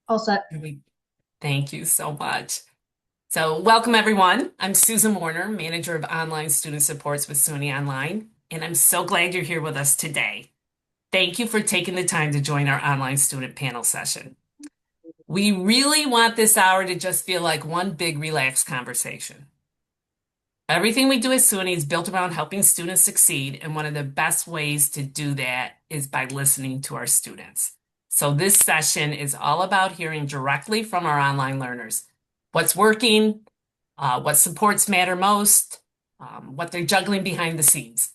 All set. Thank you so much. So, welcome everyone. I'm Susan Warner, Manager of Online Student Supports with SUNY Online, and I'm so glad you're here with us today. Thank you for taking the time to join our online student panel session. We really want this hour to just feel like one big relaxed conversation. Everything we do at SUNY is built around helping students succeed, and one of the best ways to do that is by listening to our students. So this session is all about hearing directly from our online learners. What's working, what supports matter most, what they're juggling behind the scenes.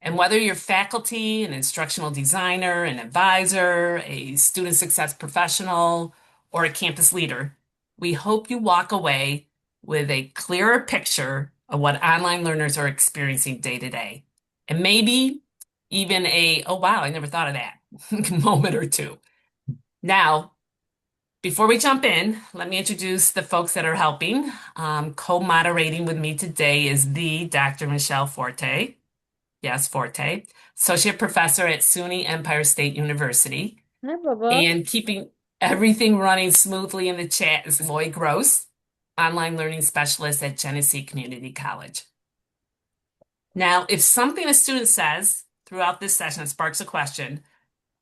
And whether you're faculty, an instructional designer, an advisor, a student success professional, or a campus leader, we hope you walk away with a clearer picture of what online learners are experiencing day to day. And maybe even oh wow, I never thought of that moment or two. Now, before we jump in, let me introduce the folks that are helping. Co-moderating with me today is the Dr. Michele Forte. Yes, Forte, associate professor at SUNY Empire State University. Hi, Bubba. And keeping everything running smoothly in the chat is Lloyd Gross, online learning specialist at Genesee Community College. Now, if something a student says throughout this session sparks a question,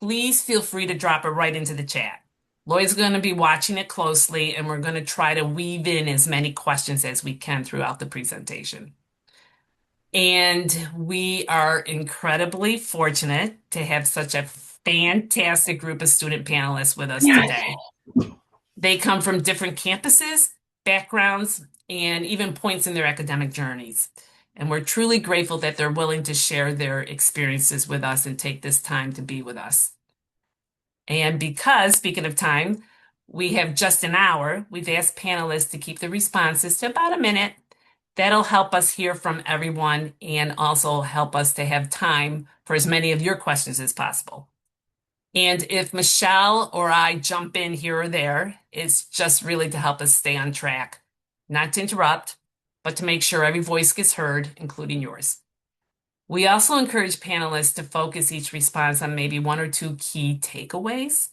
please feel free to drop it right into the chat. Lloyd's going to be watching it closely, and we're going to try to weave in as many questions as we can throughout the presentation. And we are incredibly fortunate to have such a fantastic group of student panelists with us today. They come from different campuses, backgrounds, and even points in their academic journeys. And we're truly grateful that they're willing to share their experiences with us and take this time to be with us. And because, speaking of time, we have just an hour, we've asked panelists to keep the responses to about a minute. That'll help us hear from everyone and also help us to have time for as many of your questions as possible. And if Michele or I jump in here or there, it's just really to help us stay on track, not to interrupt, but to make sure every voice gets heard, including yours. We also encourage panelists to focus each response on maybe one or two key takeaways.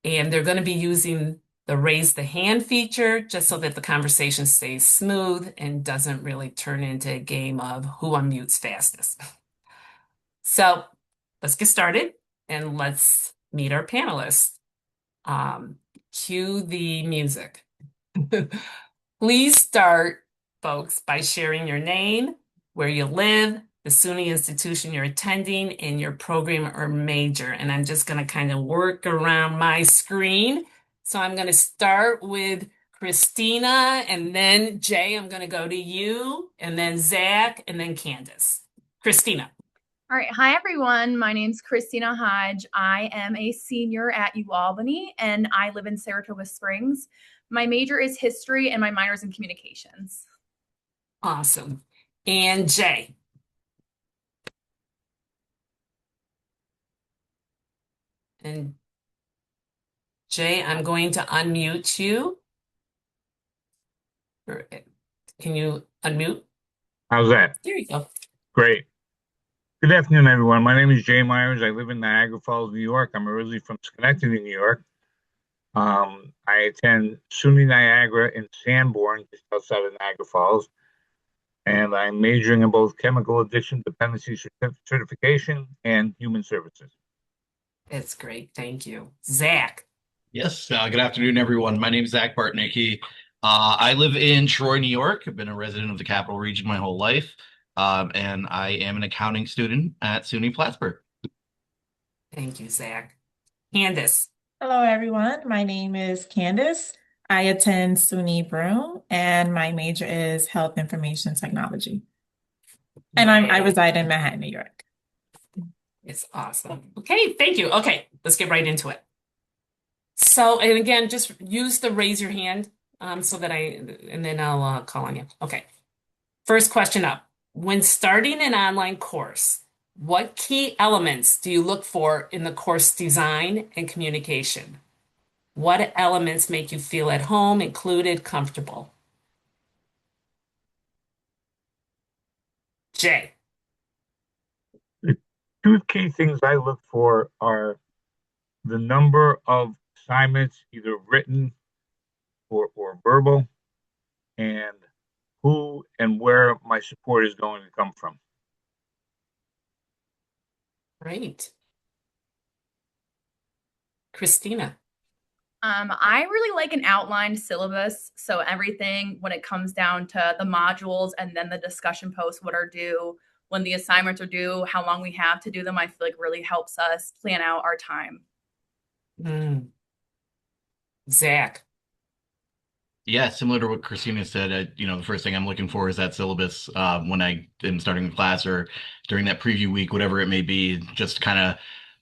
And they're going to be using the raise the hand feature just so that the conversation stays smooth and doesn't really turn into a game of who unmutes fastest. So let's get started and let's meet our panelists. Cue the music. Please start, folks, by sharing your name, where you live, the SUNY institution you're attending, and your program or major. And I'm just going to kind of work around my screen. So I'm going to start with Cristina, and then Jay, I'm going to go to you, and then Zach, and then Candace. Cristina. All right. Hi, everyone. My name's Cristina Hodge. I am a senior at UAlbany, and I live in Saratoga Springs. My major is history, and my minor is in communications. Awesome. And Jay. And Jay, I'm going to unmute you. Can you unmute? How's that? There you go. Great. Good afternoon, everyone. My name is Jay Myers. I live in Niagara Falls, New York. I'm originally from Schenectady, New York. I attend SUNY Niagara in Sanborn, just outside of Niagara Falls. And I'm majoring in both chemical addiction dependency certification and human services. That's great. Thank you. Zach. Yes, good afternoon, everyone. My name is Zach Barnicki. I live in Troy, New York. I've been a resident of the Capital Region my whole life, and I am an accounting student at SUNY Plattsburgh. Thank you, Zach. Candace. Hello, everyone. My name is Candace. I attend SUNY Broome, and my major is Health Information Technology. And I reside in Manhattan, New York. It's awesome. Okay, thank you. Okay, let's get right into it. So, and again, just use the raise your hand so that and then I'll call on you. Okay. First question up. When starting an online course, what key elements do you look for in the course design and communication? What elements make you feel at home, included, comfortable? Jay. The two key things I look for are the number of assignments, either written or verbal, and who and where my support is going to come from. Great. Cristina. I really like an outlined syllabus. So everything when it comes down to the modules and then the discussion posts, what are due, when the assignments are due, how long we have to do them, I feel like really helps us plan out our time. Zach. Yeah, similar to what Christina said, the first thing I'm looking for is that syllabus when I am starting the class or during that preview week, whatever it may be, just kind of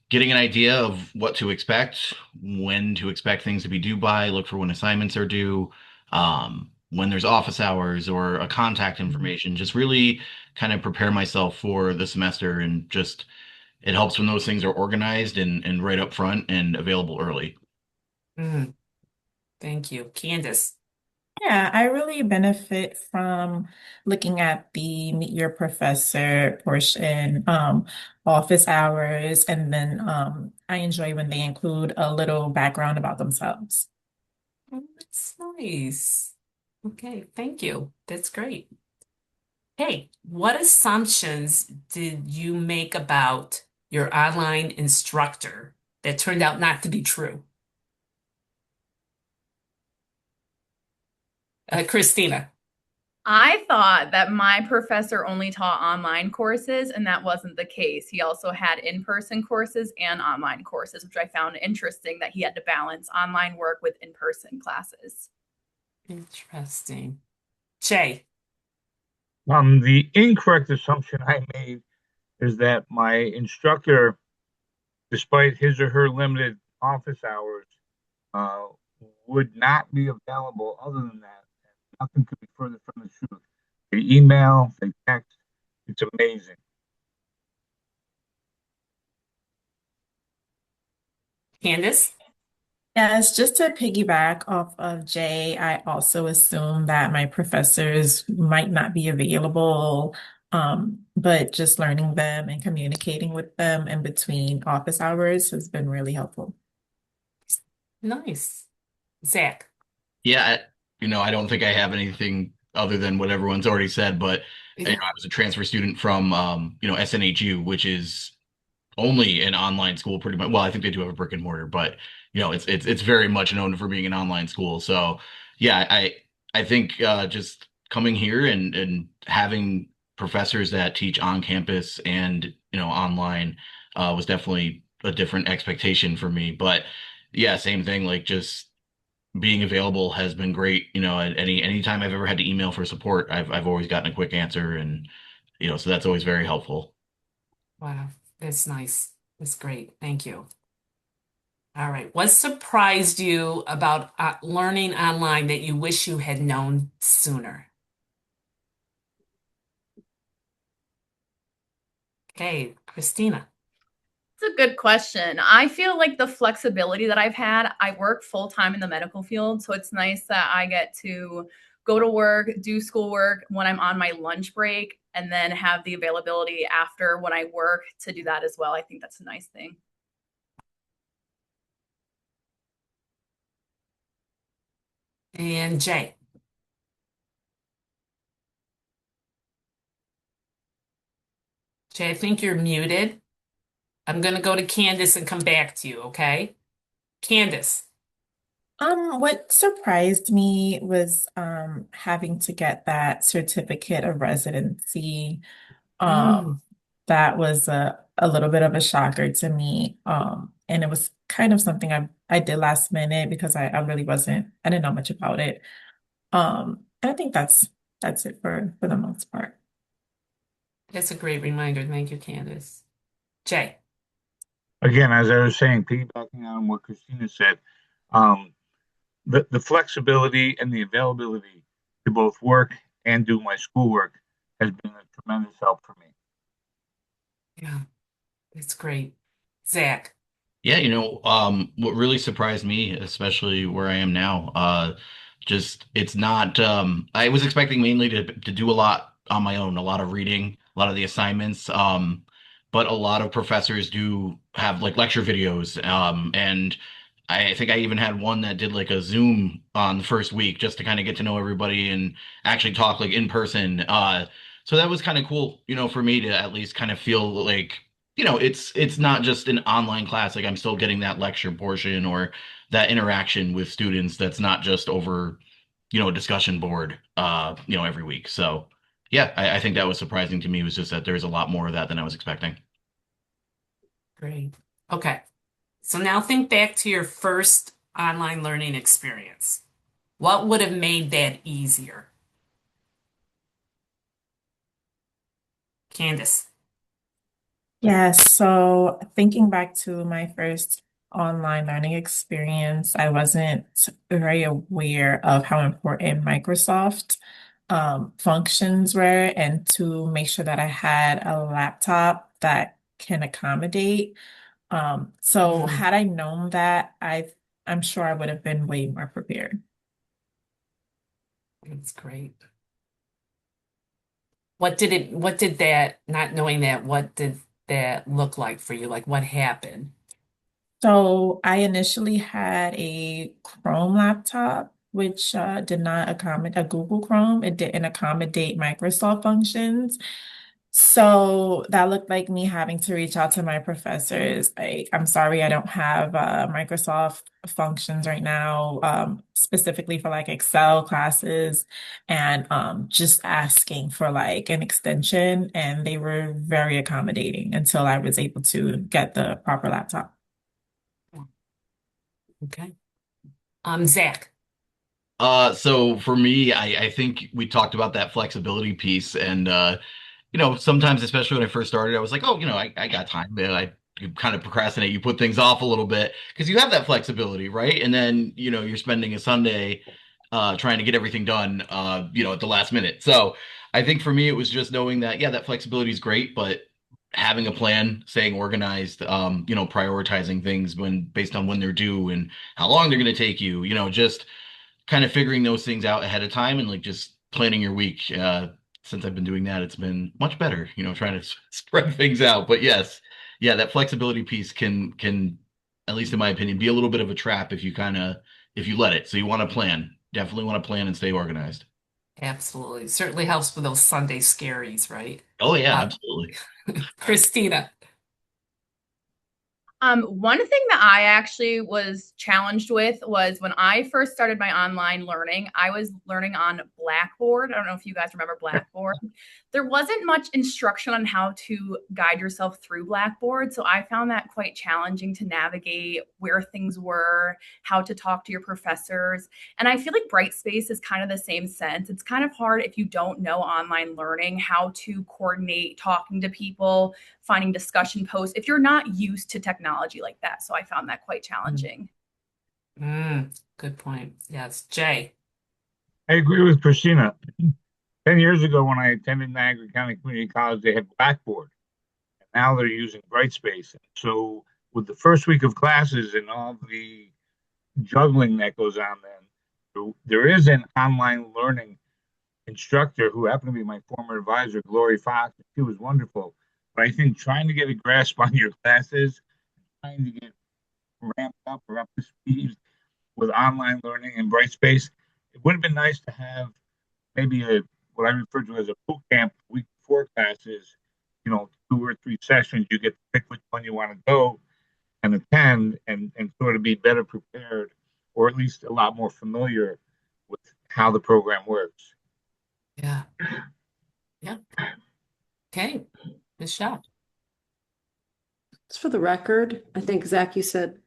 getting an idea of what to expect, when to expect things to be due by, look for when assignments are due, when there's office hours or a contact information, just really kind of prepare myself for the semester and just it helps when those things are organized and right up front and available early. Thank you. Candace. Yeah, I really benefit from looking at the Meet Your Professor portion, office hours, and then I enjoy when they include a little background about themselves. Oh, that's nice. Okay, thank you. That's great. Hey, what assumptions did you make about your online instructor that turned out not to be true? Cristina. I thought that my professor only taught online courses, and that wasn't the case. He also had in-person courses and online courses, which I found interesting that he had to balance online work with in-person classes. Interesting. Jay. The incorrect assumption I made is that my instructor, despite his or her limited office hours, uh, would not be available other than that. Nothing could be further from the truth. They email, they text. It's amazing. Candace. Yes, just to piggyback off of Jay, I also assume that my professors might not be available, but just learning them and communicating with them in between office hours has been really helpful. Nice. Zach. Yeah, I don't think I have anything other than what everyone's already said, but I was a transfer student from SNHU, which is only an online school pretty much. Well, I think they do have a brick and mortar, but it's very much known for being an online school. So yeah, I think just coming here and having professors that teach on campus and online was definitely a different expectation for me. But yeah, same thing, like just being available has been great. At anytime I've ever had to email for support, I've always gotten a quick answer and so that's always very helpful. Wow, that's nice. That's great. Thank you. All right. What surprised you about learning online that you wish you had known sooner? Okay, Cristina. It's a good question. I feel like the flexibility that I've had, I work full time in the medical field. So it's nice that I get to go to work, do schoolwork when I'm on my lunch break, and then have the availability after when I work to do that as well. I think that's a nice thing. And Jay. Jay, I think you're muted. I'm going to go to Candace and come back to you, okay? Candace. What surprised me was having to get that certificate of residency. Mm, That was a little bit of a shocker to me. And it was kind of something I did last minute because I really I didn't know much about it. And I think that's it for the most part. that's a great reminder. Thank you, Candace. Jay. Again, as I was saying, piggybacking on what Christina said, um, the flexibility and the availability to both work and do my schoolwork has been a tremendous help for me. Yeah, that's great. Zach. Yeah, what really surprised me, especially where I am now, just it's not I was expecting mainly to do a lot on my own, a lot of reading, a lot of the assignments, but a lot of professors do have like lecture videos, and I think I even had one that did like a Zoom on the first week just to kind of get to know everybody and actually talk like in person. So that was kind of cool, for me to at least kind of feel like, it's not just an online class. Like I'm still getting that lecture portion or that interaction with students that's not just over, a discussion board, every week. So yeah, I think that was surprising to me was just that there's a lot more of that than I was expecting. Great. Okay. So now think back to your first online learning experience. What would have made that easier? Candace. Yes, so thinking back to my first online learning experience, I wasn't very aware of how important Microsoft functions were, and to make sure that I had a laptop that can accommodate. So Mm, had I known that, I'm sure I would have been way more prepared. that's great. What did that, not knowing that, what did that look like for you? Like what happened? So I initially had a Chrome laptop, which did not accommodate a Google Chrome. It didn't accommodate Microsoft functions. So that looked like me having to reach out to my professors. Like, I'm sorry, I don't have Microsoft functions right now, specifically for like Excel classes, and just asking for like an extension. And they were very accommodating until I was able to get the proper laptop. Okay. Zach. So for me, I think we talked about that flexibility piece and sometimes, especially when I first started, I was like, oh, I got time. And you kind of procrastinate. You put things off a little bit because you have that flexibility, right? And then, you're spending a Sunday trying to get everything done, at the last minute. So I think for me, it was just knowing that, yeah, that flexibility is great, but having a plan, staying organized, prioritizing things when based on when they're due and how long they're going to take you, just kind of figuring those things out ahead of time and like just planning your week. Since I've been doing that, it's been much better, trying to spread things out. But yes, yeah, that flexibility piece can, at least in my opinion, be a little bit of a trap if you let it. So you want to plan, definitely want to plan and stay organized. Absolutely. Certainly helps with those Sunday scaries, right? Oh yeah, Uh, absolutely. Christina. One thing that I actually was challenged with was when I first started my online learning, I was learning on Blackboard. I don't know if you guys remember Blackboard. There wasn't much instruction on how to guide yourself through Blackboard. So I found that quite challenging to navigate where things were, how to talk to your professors. And I feel like Brightspace is kind of the same sense. It's kind of hard if you don't know online learning, how to coordinate talking to people, finding discussion posts if you're not used to technology like that. So I found that quite Mm, challenging. good point. Yes. Jay. I agree with Christina. 10 years ago, when I attended Niagara County Community College, they had Blackboard. Now they're using Brightspace. So, with the first week of classes and all the juggling that goes on, then there is an online learning instructor who happened to be my former advisor, Glory Fox. She was wonderful. But I think trying to get a grasp on your classes, trying to get ramped up or up to speed with online learning and Brightspace, it would have been nice to have maybe what I refer to as a boot camp week before classes, 2 or 3 sessions. You get to pick which one you want to go and attend and sort of be better prepared or at least a lot more familiar with how the program works. Yeah. Yeah. Okay. Michelle. Just for the record, I think Zach, you said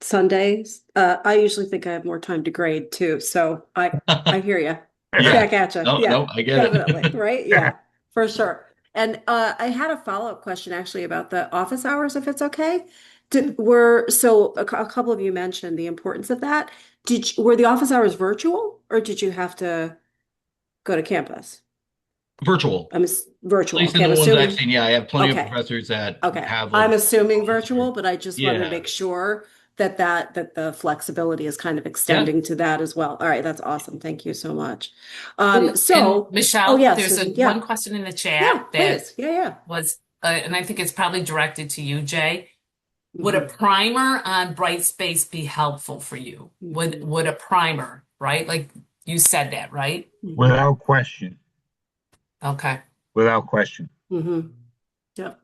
Sundays. I usually think I have more time to grade too. So I hear you. Yeah. Back at you. No, Yeah, no, I get definitely. it. Right? Yeah, for sure. And I had a follow-up question actually about the office hours, if it's okay. A couple of you mentioned the importance of that. Were the office hours virtual or did you have to go to campus? Virtual. At Virtual. least in Okay, the I'm ones I've assuming. seen, yeah, I have plenty of Okay. professors that Okay. have like I'm assuming office here. virtual, but I just wanted to Yeah. make sure that the flexibility is kind of Yeah. extending to that as well. All right, that's awesome. Thank you so much. And Oh Michelle, yeah, there's a Susan. one Yeah. question in the Yeah, chat that please. Yeah, yeah. was, and I think it's probably directed to you, Jay. Would a primer on Brightspace be helpful for you? Would a primer, right? Like you said that, right? Without question. Okay. Without question. Yep.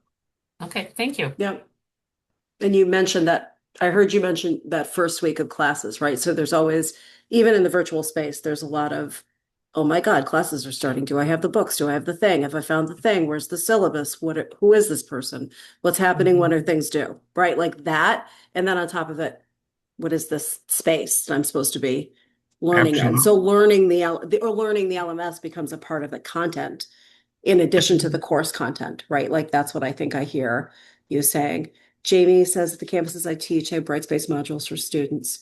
Okay, thank you. Yep. And you mentioned that, I heard you mention that first week of classes, right? So there's always, even in the virtual space, there's a lot of, oh my God, classes are starting. Do I have the books? Do I have the thing? Have I found the thing? Where's the syllabus? Who is this person? What's happening? When are things due? Right? Like that. And then on top of it, what is this space that I'm supposed to be learning in? Absolutely. So learning learning the LMS becomes a part of the content in addition to the course content, right? Like that's what I think I hear you saying. Jamie says at the campuses I teach, I have Brightspace modules for students.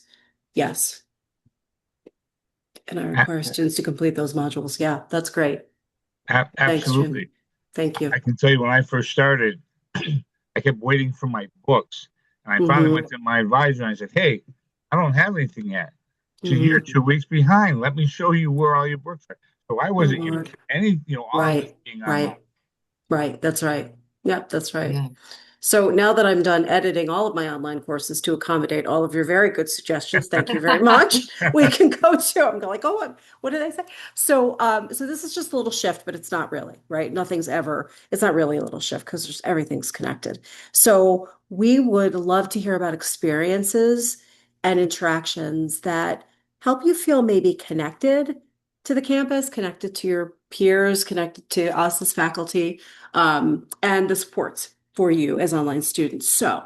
Yes. And I require students to complete those modules. Yeah, that's great. Thanks, Jim. Absolutely. Thank you. I can tell you when I first started, I kept waiting for my books. And I finally went to my advisor and I said, hey, I don't have anything yet. So you're 2 weeks behind. Let me show you where all your books are. So I wasn't using any, all of this being online. Right. That's right. Yep, that's right. Yeah. So now that I'm done editing all of my online courses to accommodate all of your very good suggestions, thank you very much. We can go to, I'm like, oh, what did I say? So, so this is just a little shift, but it's not really, right? It's not really a little shift because everything's connected. So we would love to hear about experiences and interactions that help you feel maybe connected to the campus, connected to your peers, connected to us as faculty, and the supports for you as online students. So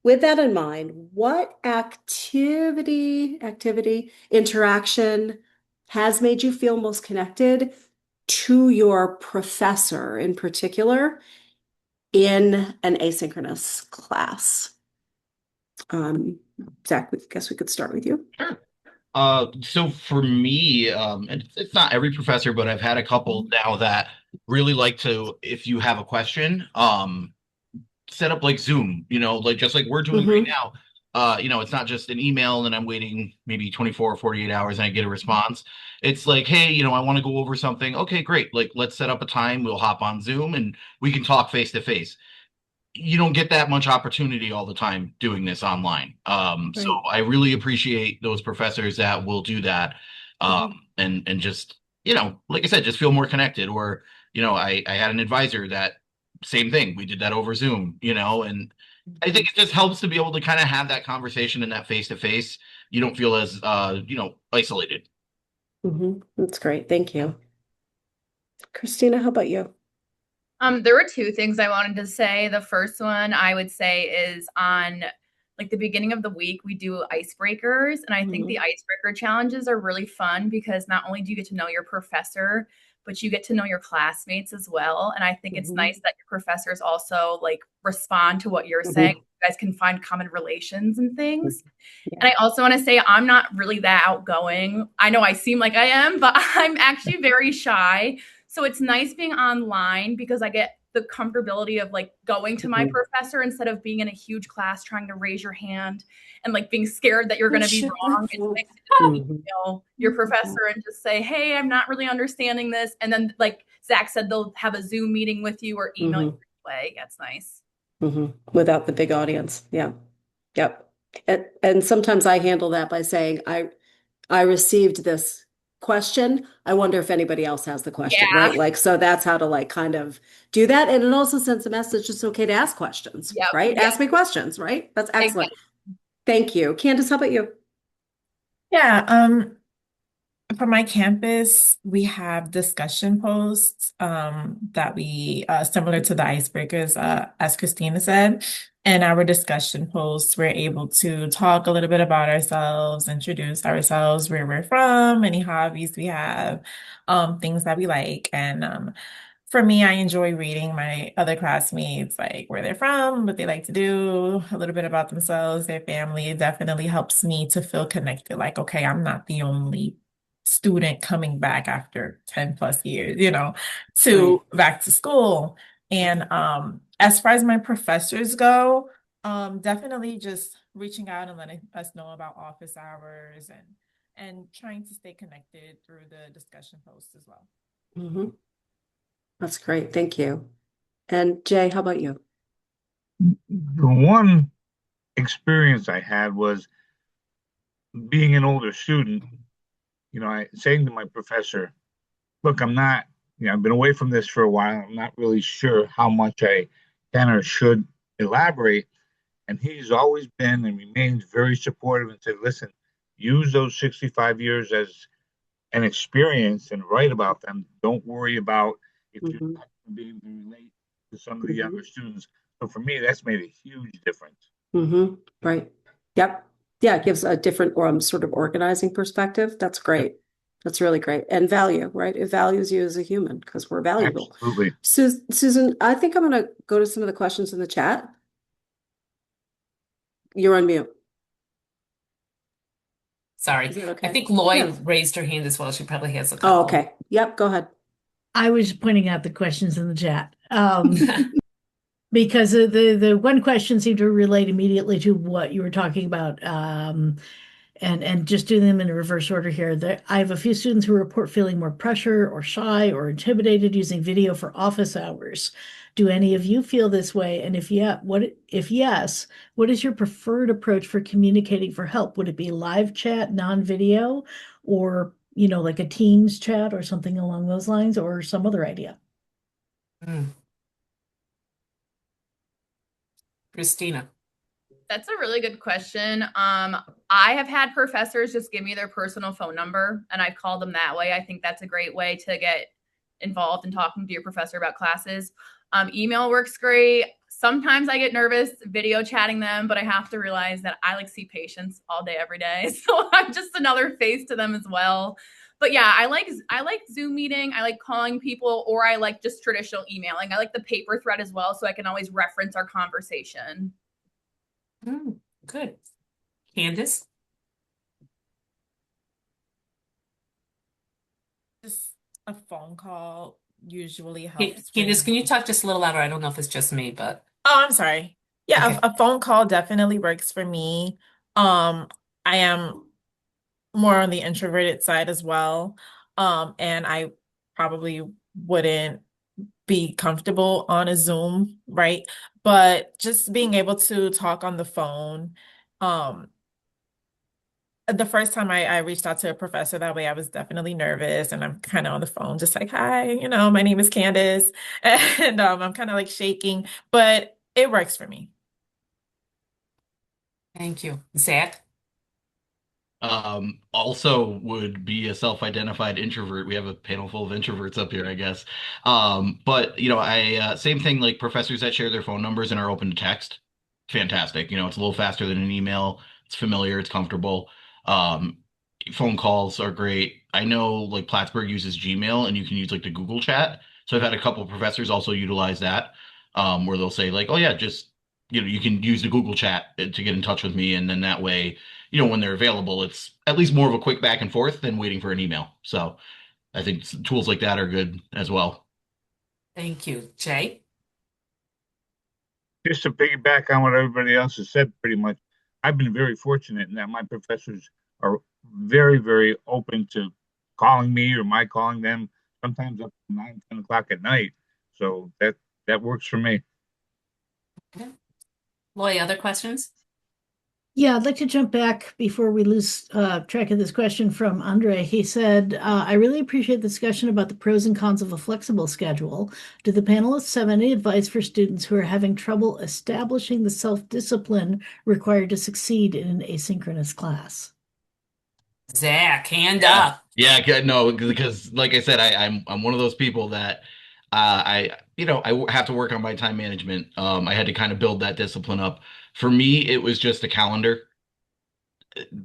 with that in mind, what interaction has made you feel most connected to your professor in particular in an asynchronous class? Zach, I guess we could start with you. Sure. So for me, and it's not every professor, but I've had a couple now that really like to, if you have a question, set up like Zoom, like just like we're doing right now. It's not just an email and I'm waiting maybe 24 or 48 hours and I get a response. It's like, hey, I want to go over something. Okay, great. Like, let's set up a time. We'll hop on Zoom and we can talk face to face. You don't get that much opportunity all the time doing this online. So I really appreciate those professors that will do that. And just, like I said, just feel more connected. Or, I had an advisor that same thing. We did that over Zoom, and I think it just helps to be able to kind of have that conversation and that face to face. You don't feel as isolated. That's great. Thank you. Christina, how about you? There were two things I wanted to say. The first one I would say is on like the beginning of the week, we do icebreakers. And I think the icebreaker challenges are really fun because not only do you get to know your professor, but you get to know your classmates as well. And I think it's nice that your professors also like respond to what you're saying. You guys can find common relations and things. And I also want to say I'm not really that outgoing. I know I seem like I am, but I'm actually very shy. So it's nice being online because I get the comfortability of like going to my professor instead of being in a huge class trying to raise your hand and like being scared that you're going to be wrong. It's nice to just your professor and just say, hey, I'm not really understanding this. And then like Zach said, they'll have a Zoom meeting with you or email you way. That's nice. Without the big audience. Yeah. Yep. And sometimes I handle that by saying, I received this question. I wonder if anybody else has the question, right? Like, so that's how to like kind of do that. And it also sends a message. It's okay to ask questions, right? Ask me questions, right? That's excellent. Thank you. Candace, how about you? Yeah, for my campus, we have discussion posts that we similar to the icebreakers, as Cristina said. In our discussion posts, we're able to talk a little bit about ourselves, introduce ourselves, where we're from, any hobbies we have, things that we like. And for me, I enjoy reading my other classmates, like where they're from, what they like to do, a little bit about themselves, their family. It definitely helps me to feel connected. Like, okay, I'm not the only student coming back after 10 plus years, to back to school. And as far as my professors go, definitely just reaching out and letting us know about office hours and trying to stay connected through the discussion posts as well. That's great. Thank you. And Jay, how about you? The one experience I had was being an older student, I saying to my professor, look, I'm not, I've been away from this for a while. I'm not really sure how much I can or should elaborate. And he's always been and remains very supportive and said, listen, use those 65 years as an experience and write about them. Don't worry about if you're Mhm. not going to be able to relate to some of the Mhm. younger students. So for me, that's made a huge difference. Right. Yep. Yeah, it gives a different sort of organizing perspective. That's Yep, great. That's really great. And value, right? It values you as a human because we're valuable. absolutely. Susan, I think I'm going to go to some of the questions in the chat. You're on mute. Sorry. Is that I okay? think Yeah. Lloyd raised her hand as well. She probably has a Oh, couple. okay. Yep. Go ahead. I was pointing out the questions in the chat. Because the one question seemed to relate immediately to what you were talking about. And just doing them in reverse order here. I have a few students who report feeling more pressure or shy or intimidated using video for office hours. Do any of you feel this way? And if yes, what is your preferred approach for communicating for help? Would it be live chat, non-video, or like a Teams chat or something along those lines, or some other idea? Mm. Cristina. That's a really good question. I have had professors just give me their personal phone number and I've called them that way. I think that's a great way to get involved in talking to your professor about classes. Email works great. Sometimes I get nervous video chatting them, but I have to realize that I see patients all day, every day. So I'm just another face to them as well. But yeah, I like Zoom meeting. I like calling people, or I like just traditional emailing. I like the paper thread as well, so I can always reference our conversation. Good. Candace? Just a phone call usually helps Candace, bring. can you talk just a little louder? I don't know if it's just me, but Oh, I'm sorry. Yeah, okay. a phone call definitely works for me. I am more on the introverted side as well. And I probably wouldn't be comfortable on a Zoom, right? But just being able to talk on the phone, um, the first time I reached out to a professor that way, I was definitely nervous and I'm kind of on the phone, just like, hi, my name is Candace. And I'm kind of like shaking, but it works for me. Thank you. Zach? Also would be a self-identified introvert. We have a panel full of introverts up here, I guess. But I same thing like professors that share their phone numbers and are open to text. Fantastic. It's a little faster than an email. It's familiar, it's comfortable. Um, Phone calls are great. I know like Plattsburgh uses Gmail and you can use like the Google chat. So I've had a couple of professors also utilize that, where they'll say like, oh yeah, just you can use the Google chat to get in touch with me, and then that way when they're available, it's at least more of a quick back and forth than waiting for an email. So I think tools like that are good as well. Thank you. Jay? Just to piggyback on what everybody else has said, pretty much, I've been very fortunate in that my professors are very, very open to calling me or my calling them, sometimes up to 9, 10 o'clock at night. So that works for me. Okay. Lloyd, other questions? Yeah, I'd like to jump back before we lose track of this question from Andre. He said, I really appreciate the discussion about the pros and cons of a flexible schedule. Do the panelists have any advice for students who are having trouble establishing the self-discipline required to succeed in an asynchronous class? Zach, hand Yeah. up. Yeah, no, because like I said, I'm one of those people that I have to work on my time management. I had to kind of build that discipline up. For me, it was just a calendar.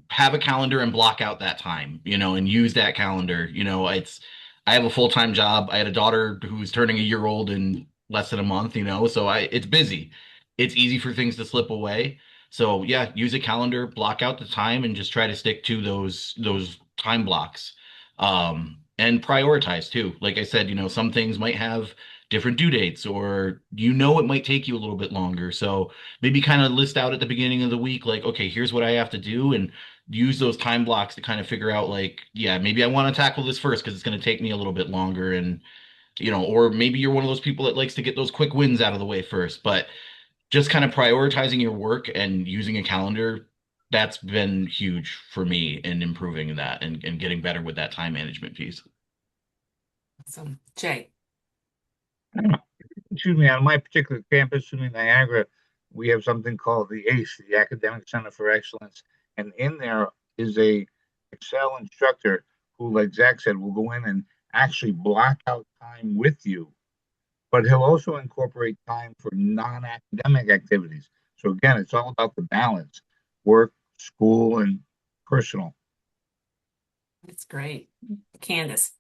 Have a calendar and block out that time, and use that calendar. I have a full-time job. I had a daughter who's turning a year old in less than a month, so it's busy. It's easy for things to slip away. So yeah, use a calendar, block out the time and just try to stick to those time blocks. And prioritize too. Like I said, some things might have different due dates, or it might take you a little bit longer. So maybe kind of list out at the beginning of the week, like, okay, here's what I have to do, and use those time blocks to kind of figure out, like, yeah, maybe I want to tackle this first because it's going to take me a little bit longer. And, or maybe you're one of those people that likes to get those quick wins out of the way first. But just kind of prioritizing your work and using a calendar, that's been huge for me in improving that and getting better with that time management piece. Awesome. Jay. Excuse me, on my particular campus in Niagara, we have something called the ACE, the Academic Center for Excellence, and in there is a Excel instructor who, like Zach said, will go in and actually block out time with you, but he'll also incorporate time for non-academic activities. So again, it's all about the balance, work, school, and personal. That's great. Candace.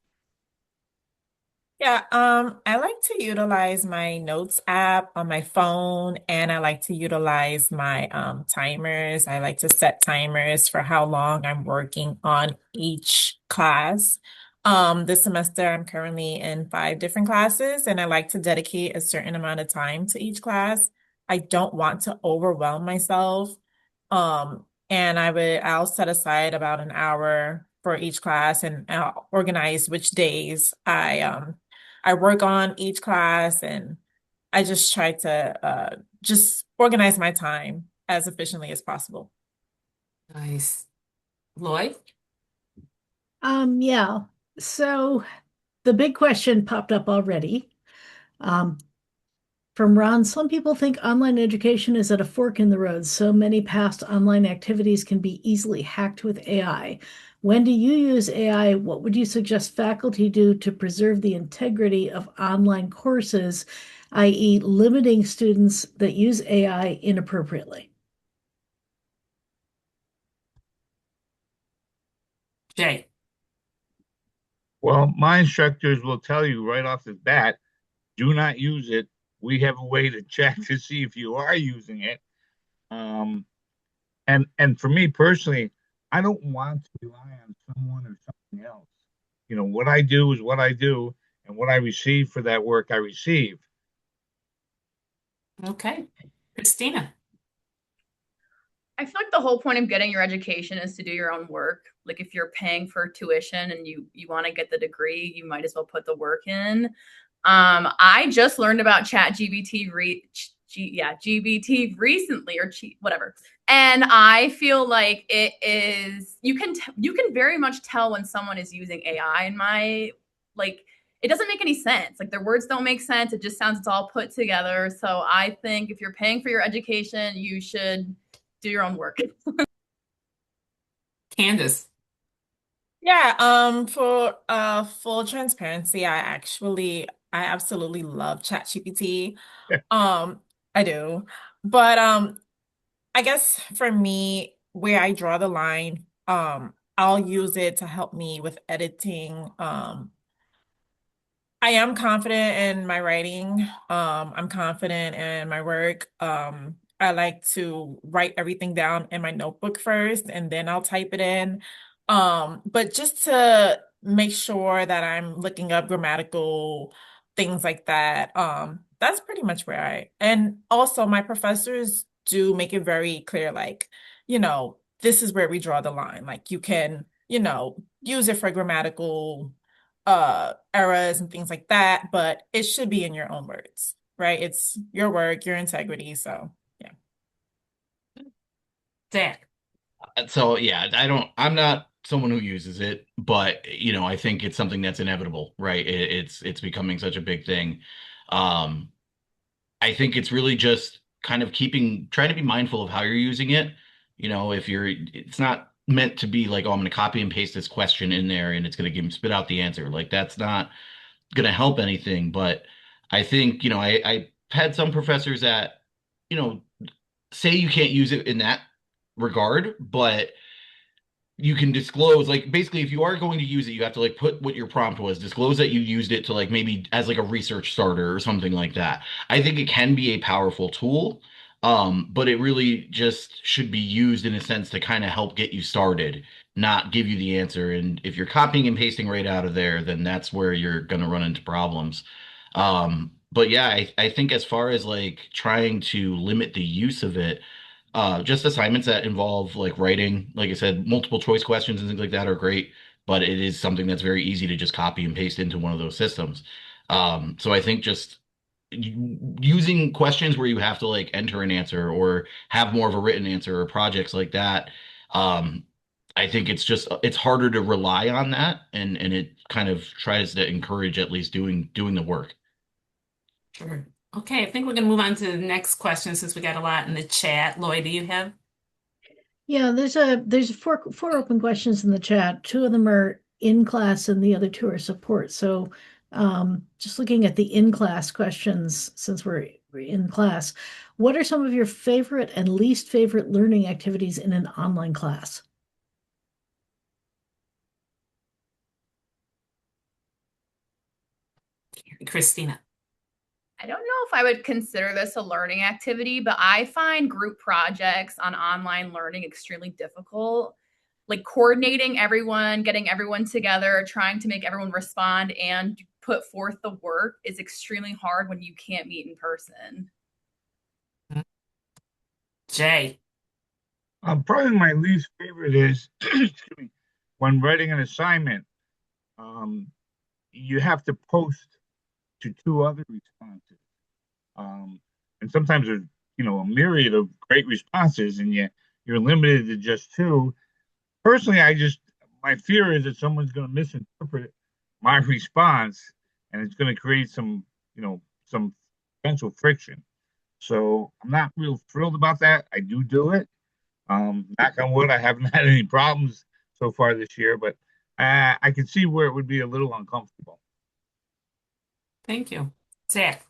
Yeah, I like to utilize my notes app on my phone, and I like to utilize my timers. I like to set timers for how long I'm working on each class. This semester I'm currently in 5 different classes, and I like to dedicate a certain amount of time to each class. I don't want to overwhelm myself. And I'll set aside about an hour for each class, and I'll organize which days I work on each class, and I just try to just organize my time as efficiently as possible. Nice. Lloyd? Yeah. So the big question popped up already. Um, from Ron, some people think online education is at a fork in the road. So many past online activities can be easily hacked with AI. When do you use AI? What would you suggest faculty do to preserve the integrity of online courses, i.e., limiting students that use AI inappropriately? Jay. Well, my instructors will tell you right off the bat, do not use it. We have a way to check to see if you are using it. Um, and for me personally, I don't want to rely on someone or something else. What I do is what I do, and what I receive for that work, I receive. Okay. Cristina. I feel like the whole point of getting your education is to do your own work. Like if you're paying for tuition and you want to get the degree, you might as well put the work in. I just learned about GBT recently or whatever. And I feel like it is you can very much tell when someone is using AI in my like it doesn't make any sense. Like their words don't make sense. It just sounds it's all put together. So I think if you're paying for your education, you should do your own work. Candace. Yeah, for full transparency, I absolutely love ChatGPT. Um, I do. But I guess for me, where I draw the line, I'll use it to help me with editing. I am confident in my writing. I'm confident in my work. I like to write everything down in my notebook first, and then I'll type it in. But just to make sure that I'm looking up grammatical things like that, that's pretty much where and also my professors do make it very clear, like, this is where we draw the line. Like you can, use it for grammatical errors and things like that, but it should be in your own words, right? It's your work, your integrity. So yeah. Zach. So yeah, I'm not someone who uses it, but I think it's something that's inevitable, right? It's becoming such a big thing. Um, I think it's really just kind of trying to be mindful of how you're using it. It's not meant to be like, oh, I'm going to copy and paste this question in there and it's going to spit out the answer. Like that's not going to help anything. But I think, I had some professors that, you know, say you can't use it in that regard, but you can disclose, like, basically if you are going to use it, you have to like put what your prompt was, disclose that you used it to like maybe as like a research starter or something like that. I think it can be a powerful tool, but it really just should be used in a sense to kind of help get you started, not give you the answer. And if you're copying and pasting right out of there, then that's where you're going to run into problems. But yeah, I think as far as like trying to limit the use of it, just assignments that involve like writing, like I said, multiple choice questions and things like that are great, but it is something that's very easy to just copy and paste into one of those systems. So I think just using questions where you have to like enter an answer or have more of a written answer or projects like that. Um, I think it's harder to rely on that, and it kind of tries to encourage at least doing the work. Sure. Okay, I think we're going to move on to the next question since we got a lot in the chat. Lloyd, do you have? Yeah, there's four open questions in the chat. Two of them are in class and the other two are support. So just looking at the in class questions, since we're in class, what are some of your favorite and least favorite learning activities in an online class? Cristina. I don't know if I would consider this a learning activity, but I find group projects on online learning extremely difficult. Like coordinating everyone, getting everyone together, trying to make everyone respond and put forth the work is extremely hard when you can't meet in person. Jay. Probably my least favorite is excuse me, when writing an assignment, you have to post to two other responses. And sometimes there's, a myriad of great responses, and you're limited to just two. Personally, my fear is that someone's going to misinterpret my response, and it's going to create some potential friction. So I'm not real thrilled about that. I do it. Knock on wood, I haven't had any problems so far this year, but I can see where it would be a little uncomfortable. Thank you. Zach.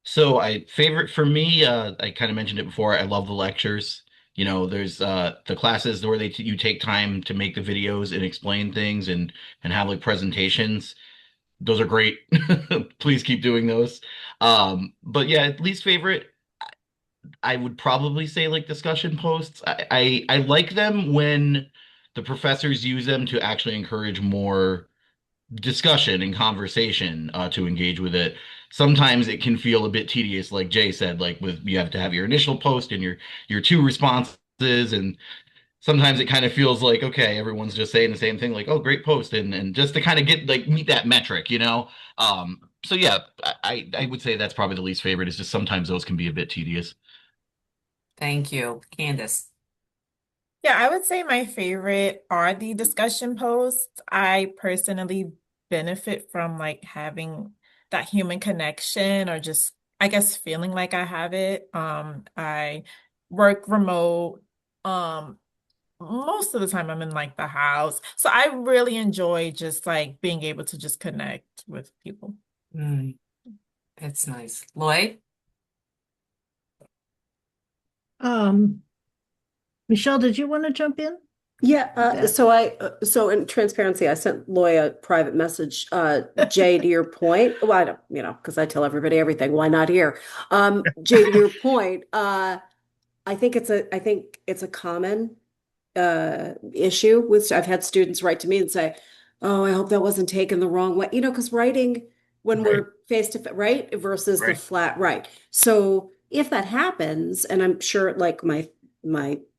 So I favorite for me, I kind of mentioned it before. I love the lectures. There's the classes where you take time to make the videos and explain things and have like presentations. Those are great. Please keep doing those. But yeah, least favorite, I would probably say like discussion posts. I like them when the professors use them to actually encourage more discussion and conversation to engage with it. Sometimes it can feel a bit tedious, like Jay said, like with you have to have your initial post and your two responses, and sometimes it kind of feels like okay, everyone's just saying the same thing, like oh, great post, and just to kind of get like meet that metric. So yeah, I would say that's probably the least favorite. Is just sometimes those can be a bit tedious. Thank you. Candace. Yeah, I would say my favorite are the discussion posts. I personally benefit from like having that human connection or just, I guess, feeling like I have it. I work remote. Um, Most of the time I'm in like the house. So I really enjoy just like being able to just connect with people. That's nice. Lloyd? Michele, did you want to jump in? Yeah, That- so in transparency, I sent Loy a private message. Jay, to your point, well, I don't, because I tell everybody everything. Why not here? Jay, to your point, I think it's a common issue with. I've had students write to me and say, "Oh, I hope that wasn't taken the wrong way," because writing when Right. we're face to face, right, versus the Right. flat right. So if that happens, and I'm sure like my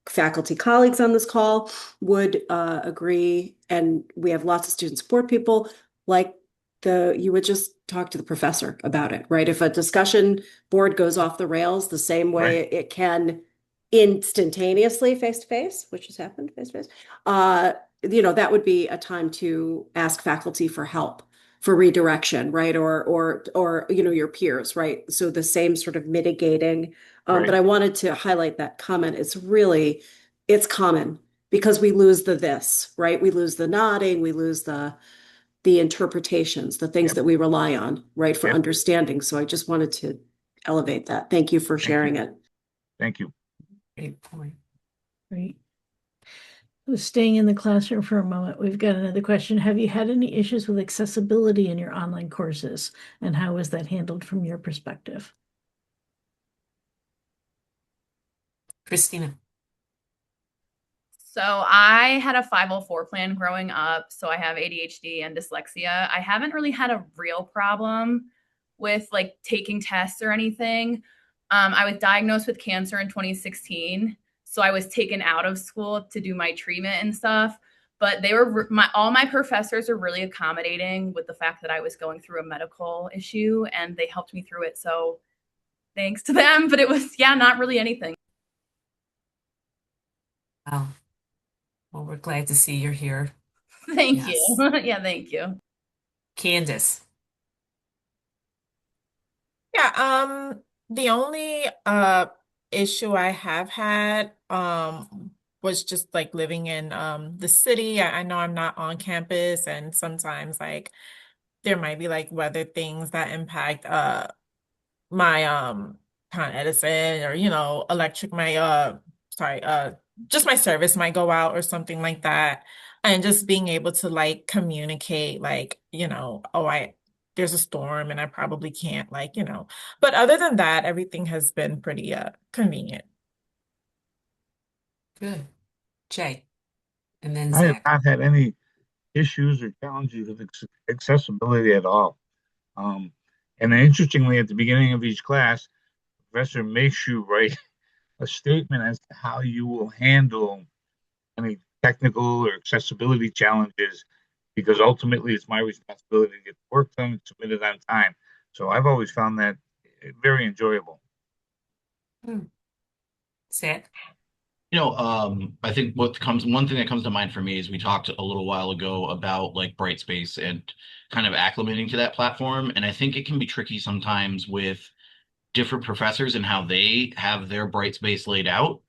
faculty colleagues on this call would agree, and we have lots of student support people, like you would just talk to the professor about it, right? If a discussion board goes off the rails the same way Right. it can instantaneously face to face, which has happened face to face, that would be a time to ask faculty for help, for redirection, right? Or your peers, right? So the same sort of mitigating. But Right. I wanted to highlight that comment. It's common because we lose the this, right? We lose the nodding, we lose the interpretations, the things Yep. that we rely on, right, for Yep. understanding. So I just wanted to elevate that. Thank you for Thank sharing you. it. Thank you. Great point. Great. Staying in the classroom for a moment, we've got another question. Have you had any issues with accessibility in your online courses, and how was that handled from your perspective? Cristina. So I had a 504 plan growing up. So I have ADHD and dyslexia. I haven't really had a real problem with like taking tests or anything. I was diagnosed with cancer in 2016. So I was taken out of school to do my treatment and stuff. But all my professors are really accommodating with the fact that I was going through a medical issue, and they helped me through it. So thanks to them, but it was, yeah, not really anything. Wow. Well, we're glad to see you're here. Thank Yes. you. Yeah, thank you. Candace. Yeah, the only issue I have had was just like living in the city. I know I'm not on campus, and sometimes like there might be like weather things that impact my Con Edison, or electric, my sorry, just my service might go out or something like that. And just being able to like communicate, like, oh, there's a storm and I probably can't, like, but other than that, everything has been pretty convenient. Good. Jay. And then I have Zach. not had any issues or challenges with accessibility at all. Um, and then interestingly, at the beginning of each class, the professor makes you write a statement as to how you will handle any technical or accessibility challenges, because ultimately it's my responsibility to get the work done and submitted on time. So I've always found that very enjoyable. Zach. I think one thing that comes to mind for me is we talked a little while ago about like Brightspace and kind of acclimating to that platform. And I think it can be tricky sometimes with different professors and how they have their Brightspace laid out.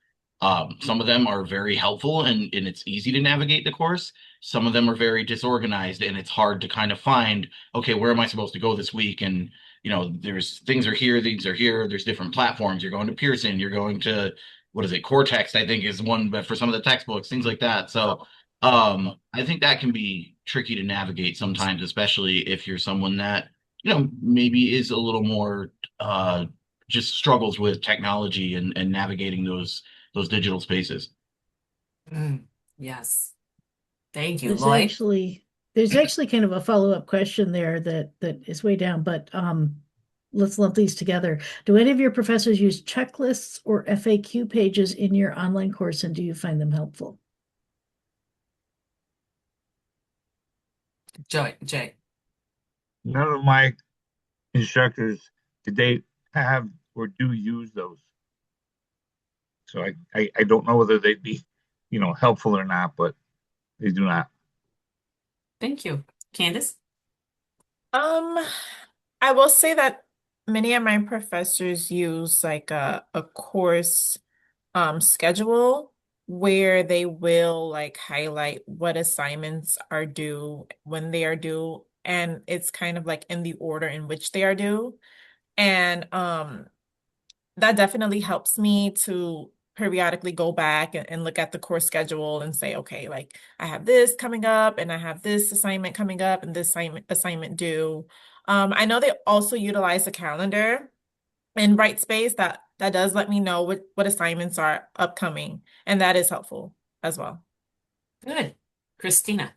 Some of them are very helpful and it's easy to navigate the course. Some of them are very disorganized and it's hard to kind of find, okay, where am I supposed to go this week? And, there's things are here, things are here. There's different platforms. You're going to Pearson, you're going to, what is it? Cortex, I think is one, but for some of the textbooks, things like that. So, I think that can be tricky to navigate sometimes, especially if you're someone that, maybe is a little more, just struggles with technology and navigating those digital spaces. Yes. Thank you, There's Lloyd. actually kind of a follow-up question there that is way down, but let's lump these together. Do any of your professors use checklists or FAQ pages in your online course, and do you find them helpful? Jay. None of my instructors to date have or do use those. So I don't know whether they'd be, helpful or not, but they do not. Thank you. Candace? I will say that many of my professors use like a course schedule where they will like highlight what assignments are due, when they are due, and it's kind of like in the order in which they are due. And that definitely helps me to periodically go back and look at the course schedule and say, okay, like I have this coming up and I have this assignment coming up and this assignment due. I know they also utilize a calendar in Brightspace that does let me know what assignments are upcoming, and that is helpful as well. Good. Cristina?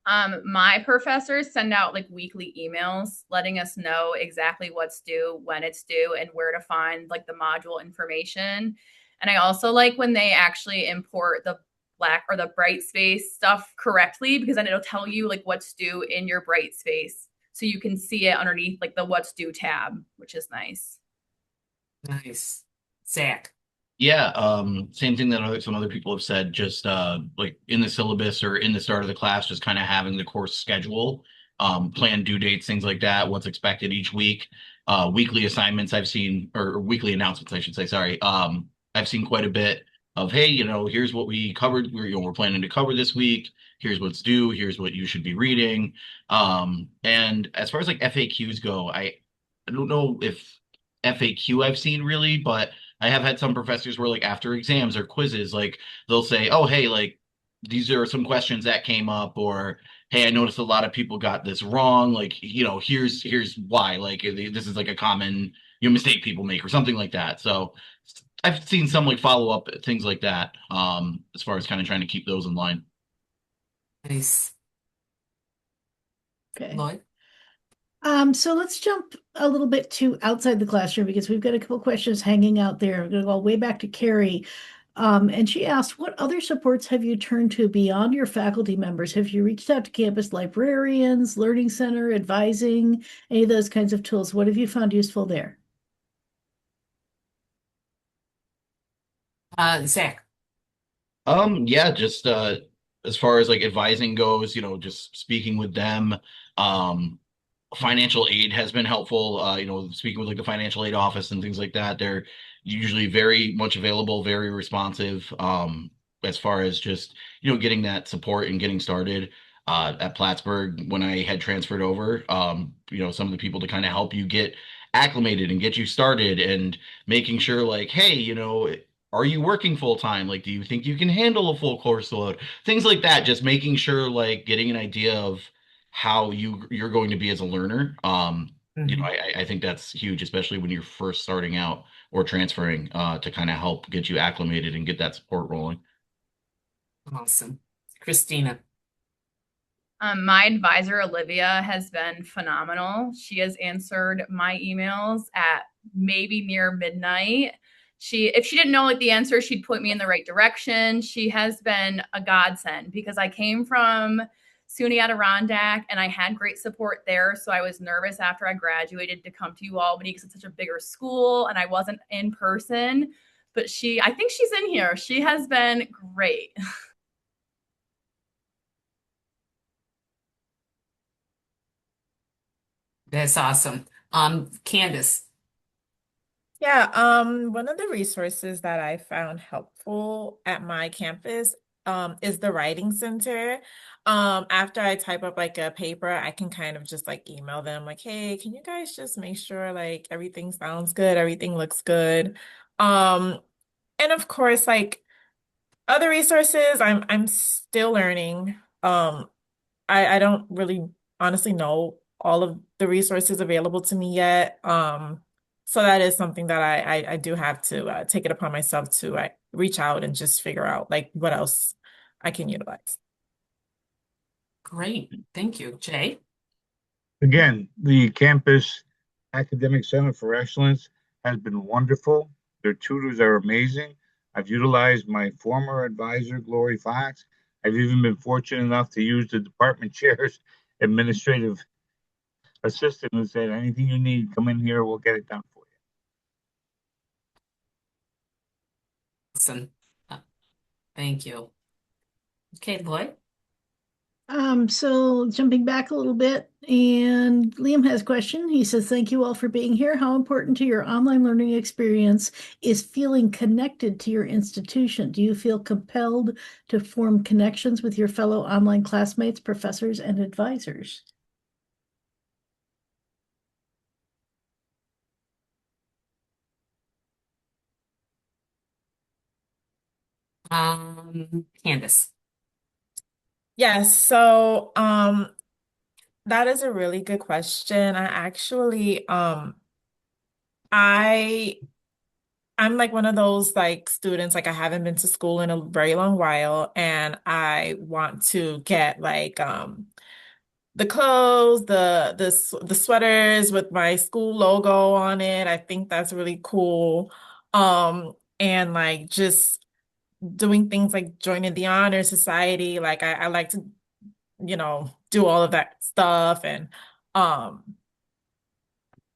My professors send out like weekly emails letting us know exactly what's due, when it's due, and where to find like the module information. And I also like when they actually import the Black or the Brightspace stuff correctly, because then it'll tell you like what's due in your Brightspace. So you can see it underneath like the what's due tab, which is nice. Nice. Zach? Yeah, same thing that some other people have said, just like in the syllabus or in the start of the class, just kind of having the course schedule, plan due dates, things like that, what's expected each week. Weekly assignments I've seen, or weekly announcements, I should say, sorry. I've seen quite a bit of, hey, here's what we covered, we're planning to cover this week. Here's what's due, here's what you should be reading. And as far as like FAQs go, I don't know if FAQ I've seen really, but I have had some professors where like after exams or quizzes, like they'll say, oh, hey, like these are some questions that came up, or hey, I noticed a lot of people got this wrong. Like, here's why. Like this is like a common mistake people make or something like that. So I've seen some like follow up things like that, as far as kind of trying to keep those in line. Nice. Okay. Lloyd? So let's jump a little bit to outside the classroom because we've got a couple questions hanging out there. I'm going to go way back to Carrie. And she asked, what other supports have you turned to beyond your faculty members? Have you reached out to campus librarians, learning center, advising, any of those kinds of tools? What have you found useful there? Zach. Yeah, just as far as like advising goes, just speaking with them. Um, Financial aid has been helpful. Speaking with like the financial aid office and things like that, they're usually very much available, very responsive. As far as just getting that support and getting started. At Plattsburgh, when I had transferred over, some of the people to kind of help you get acclimated and get you started, and making sure like, hey, are you working full time? Like, do you think you can handle a full course load? Things like that. Just making sure, like, getting an idea of how you're going to be as a learner. I think that's huge, especially when you're first starting out or transferring, to kind of help get you acclimated and get that support rolling. Awesome. Cristina. My advisor, Olivia, has been phenomenal. She has answered my emails at maybe near midnight. If she didn't know like the answer, she'd point me in the right direction. She has been a godsend because I came from SUNY Adirondack and I had great support there. So I was nervous after I graduated to come to Albany because it's such a bigger school and I wasn't in person. But I think she's in here. She has been great. That's awesome. Candace. Yeah, one of the resources that I found helpful at my campus is the writing center. After I type up like a paper, I can kind of just like email them like, hey, can you guys just make sure like everything sounds good, everything looks good. Um, and of course, like other resources, I'm still learning. I don't really honestly know all of the resources available to me yet. So that is something that I do have to take it upon myself to reach out and just figure out like what else I can utilize. Great. Thank you. Jay. Again, the campus academic center for excellence has been wonderful. Their tutors are amazing. I've utilized my former advisor, Glory Fox. I've even been fortunate enough to use the department chair's administrative assistant who said, anything you need, come in here, we'll get it done for you. Awesome. Uh, Thank you. Okay, Lloyd. So jumping back a little bit, and Liam has a question. He says, thank you all for being here. How important to your online learning experience is feeling connected to your institution? Do you feel compelled to form connections with your fellow online classmates, professors, and advisors? Candace. Yes, so that is a really good question. I I'm like one of those like students like I haven't been to school in a very long while and I want to get like the clothes, the sweaters with my school logo on it. I think that's really cool. And like just doing things like joining the honor society. Like I like to, do all of that stuff. And um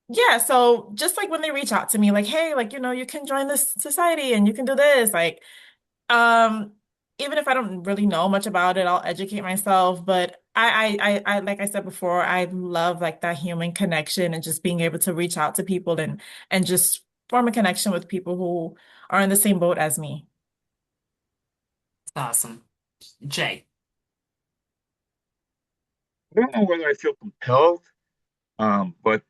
yeah, so just like when they reach out to me, like, hey, like, you can join this society and you can do this, like um, even if I don't really know much about it, I'll educate myself. But like I said before, I love like that human connection and just being able to reach out to people and just form a connection with people who are in the same boat as me. Awesome. Jay. I don't know whether I feel compelled, but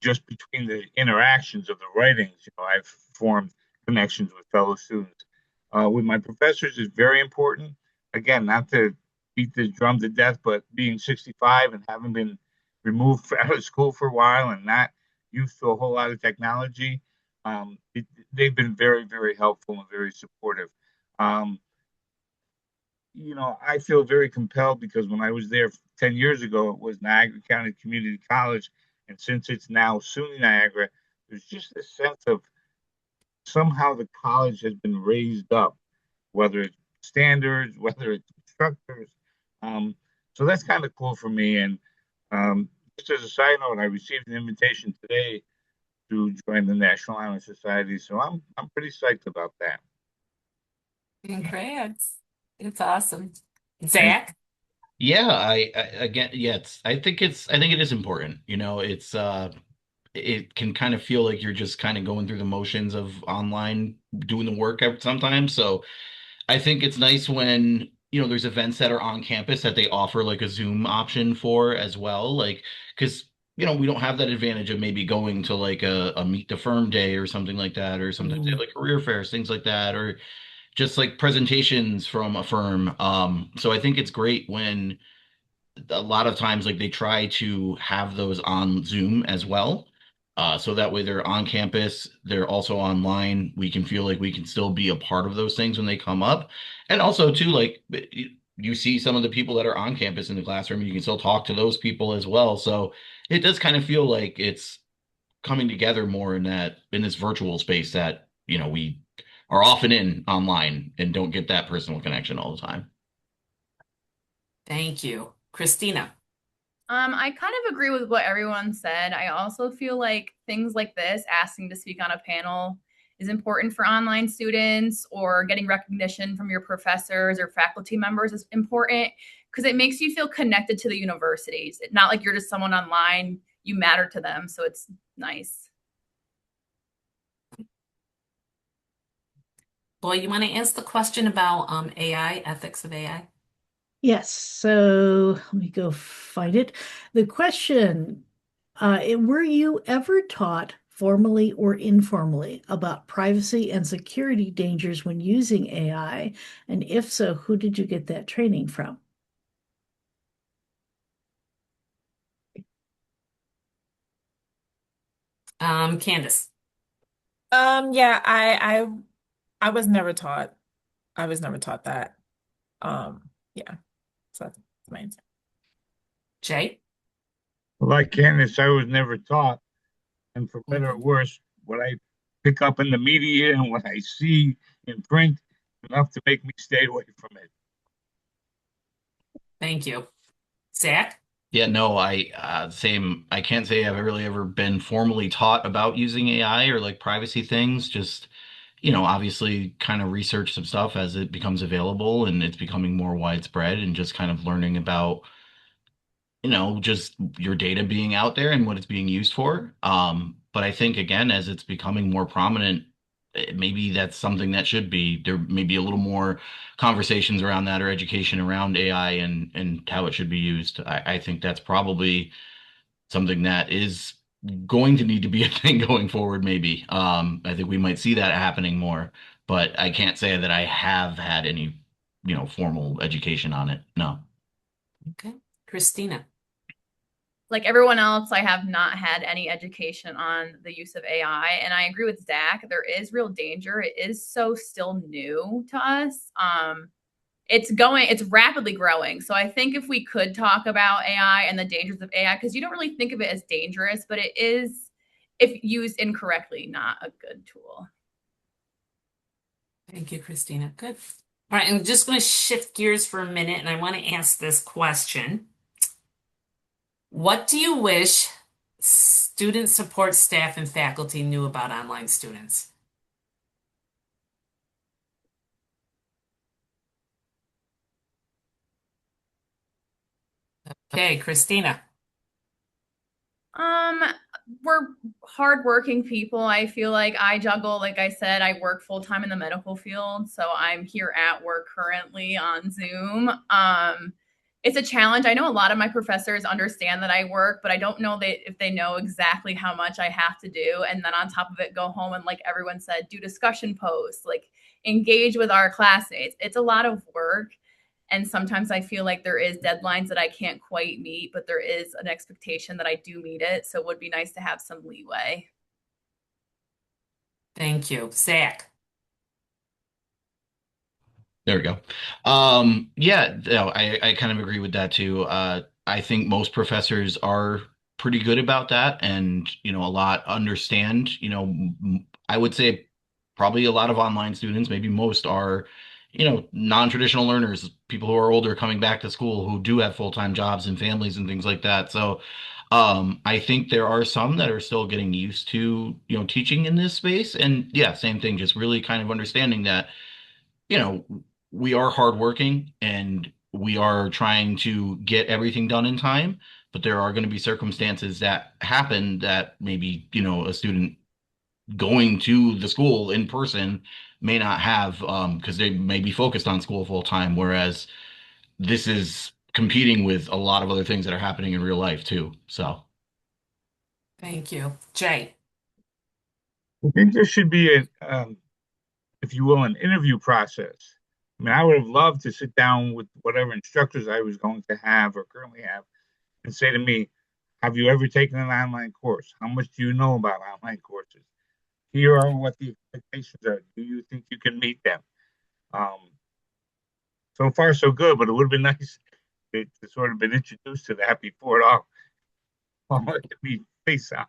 just between the interactions of the writings, I've formed connections with fellow students. With my professors is very important. Again, not to beat this drum to death, but being 65 and having been removed out of school for a while and not used to a whole lot of technology, they've been very, very helpful and very supportive. Um, I feel very compelled because when I was there 10 years ago, it was Niagara County Community College. And since it's now SUNY Niagara, there's just a sense of somehow the college has been raised up. whether it's standards, whether it's instructors. Um, so that's kind of cool for me. And just as a side note, I received an invitation today to join the National Honor Society, so I'm pretty psyched about that. Congrats. It's awesome. Thank Zach? Yeah, I again, yeah, I think it is important. It can kind of feel like you're just kind of going through the motions of online doing the work sometimes. So I think it's nice when, there's events that are on campus that they offer like a Zoom option for as well. Like, because, we don't have that advantage of maybe going to like a meet the firm day or something like that, or sometimes they have like career fairs, things like that, or just like presentations from a firm. So I think it's great when a lot of times like they try to have those on Zoom as well. So that way they're on campus, they're also online. We can feel like we can still be a part of those things when they come up. And also too, like you see some of the people that are on campus in the classroom, you can still talk to those people as well. So it does kind of feel like it's coming together more in this virtual space that, we are often in online and don't get that personal connection all the time. Thank you. Christina? I kind of agree with what everyone said. I also feel like things like this, asking to speak on a panel, is important for online students, or getting recognition from your professors or faculty members is important because it makes you feel connected to the universities. Not like you're just someone online, you matter to them. So it's nice. Boy, you want to answer the question about AI, ethics of AI? Yes, so let me go find it. The question, were you ever taught formally or informally about privacy and security dangers when using AI? And if so, who did you get that training from? Candace? Yeah, I was never taught. I was never taught that. Yeah, so that's my answer. Jay? Like Candace, I was never taught, and for better or Mhm. worse, what I pick up in the media and what I see in print enough to make me stay away from it. Thank you. Zach? Yeah, no, same. I can't say I've really ever been formally taught about using AI or like privacy things. Just, obviously kind of research some stuff as it becomes available and it's becoming more widespread and just kind of learning about, just your data being out there and what it's being used for. But I think again, as it's becoming more prominent, maybe that's something that should be there, maybe a little more conversations around that or education around AI and how it should be used. I think that's probably something that is going to need to be a thing going forward, maybe. I think we might see that happening more, but I can't say that I have had any, formal education on it. No. Okay. Christina? Like everyone else, I have not had any education on the use of AI. And I agree with Zach. There is real danger. It is so still new to us. It's rapidly growing. So I think if we could talk about AI and the dangers of AI, because you don't really think of it as dangerous, but it is, if used incorrectly, not a good tool. Thank you, Christina. Good. All right, I'm just going to shift gears for a minute and I want to ask this question. What do you wish student support staff and faculty knew about online students? Okay, Christina. Um, we're hardworking people. I feel like I juggle, like I said, I work full time in the medical field, so I'm here at work currently on Zoom. It's a challenge. I know a lot of my professors understand that I work, but I don't know if they know exactly how much I have to do. And then on top of it, go home and, like everyone said, do discussion posts, like engage with our classmates. It's a lot of work. And sometimes I feel like there is deadlines that I can't quite meet, but there is an expectation that I do meet it. So it would be nice to have some leeway. Thank you. Zach. There we go. Yeah, no, I kind of agree with that too. I think most professors are pretty good about that and, a lot understand, I would say probably a lot of online students, maybe most are non-traditional learners, people who are older coming back to school who do have full-time jobs and families and things like that. So I think there are some that are still getting used to, teaching in this space. And yeah, same thing, just really kind of understanding that, you know, we are hardworking and we are trying to get everything done in time, but there are going to be circumstances that happen that maybe, a student going to the school in person may not have, because they may be focused on school full time, whereas this is competing with a lot of other things that are happening in real life too. So Thank you. Jay. I think there should be if you will, an interview process. I mean, I would have loved to sit down with whatever instructors I was going to have or currently have and say to me, have you ever taken an online course? How much do you know about online courses? Here are what the expectations are. Do you think you can meet them? Um, so far, so good, but it would have been nice to sort of been introduced to that before it all to be face on.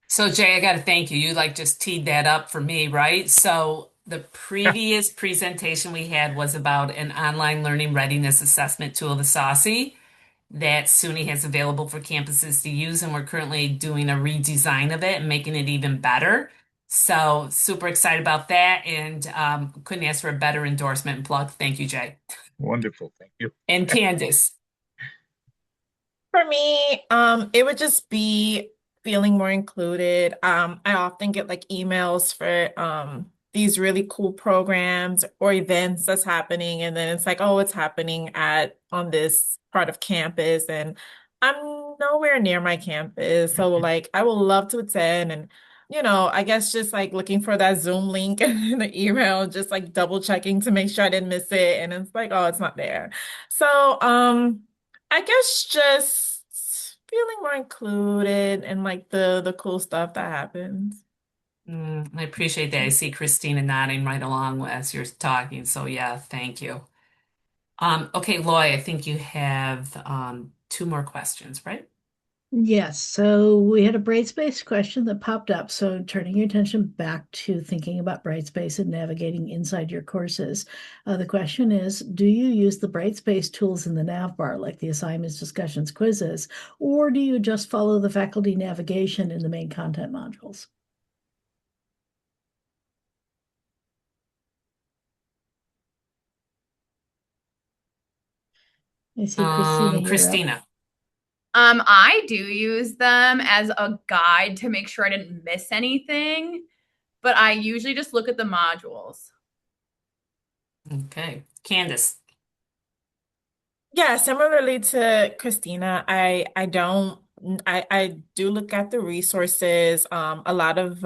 So Jay, I got to thank you. You like just teed that up for me, right? So the previous presentation we had was about an online learning readiness assessment tool, the SASE, that SUNY has available for campuses to use, and we're currently doing a redesign of it and making it even better. So super excited about that, and couldn't ask for a better endorsement and plug. Thank you, Jay. Wonderful. Thank you. And Candace. For me, it would just be feeling more included. I often get like emails for these really cool programs or events that's happening, and then it's like, oh, it's happening at on this part of campus, and I'm nowhere near my campus. So like I would love to attend and I guess just like looking for that Zoom link in the email, just like double checking to make sure I didn't miss it. And it's like, oh, it's not there. So, I guess just feeling more included and like the cool stuff that happens. I appreciate that. I see Cristina nodding right along as you're talking. So yeah, thank you. Okay, Loy, I think you have two more questions, right? Yes, so we had a Brightspace question that popped up. So turning your attention back to thinking about Brightspace and navigating inside your courses. The question is, do you use the Brightspace tools in the nav bar, like the assignments, discussions, quizzes, or do you just follow the faculty navigation in the main content modules? I see Cristina, you're up. Cristina. I do use them as a guide to make sure I didn't miss anything, but I usually just look at the modules. Okay. Candace. Yeah, similarly to Christina, I don't I do look at the resources. A lot of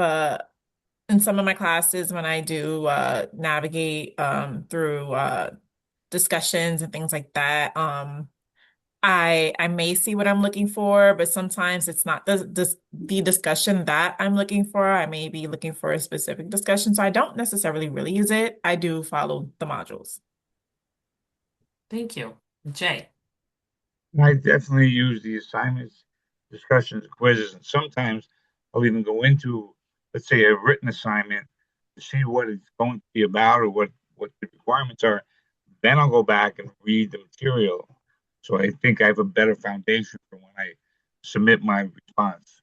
in some of my classes when I do navigate through discussions and things like that. I may see what I'm looking for, but sometimes it's not the discussion that I'm looking for. I may be looking for a specific discussion, so I don't necessarily really use it. I do follow the modules. Thank you. Jay. I definitely use the assignments, discussions, quizzes, and sometimes I'll even go into, let's say, a written assignment to see what it's going to be about or what the requirements are. Then I'll go back and read the material. So I think I have a better foundation for when I submit my response.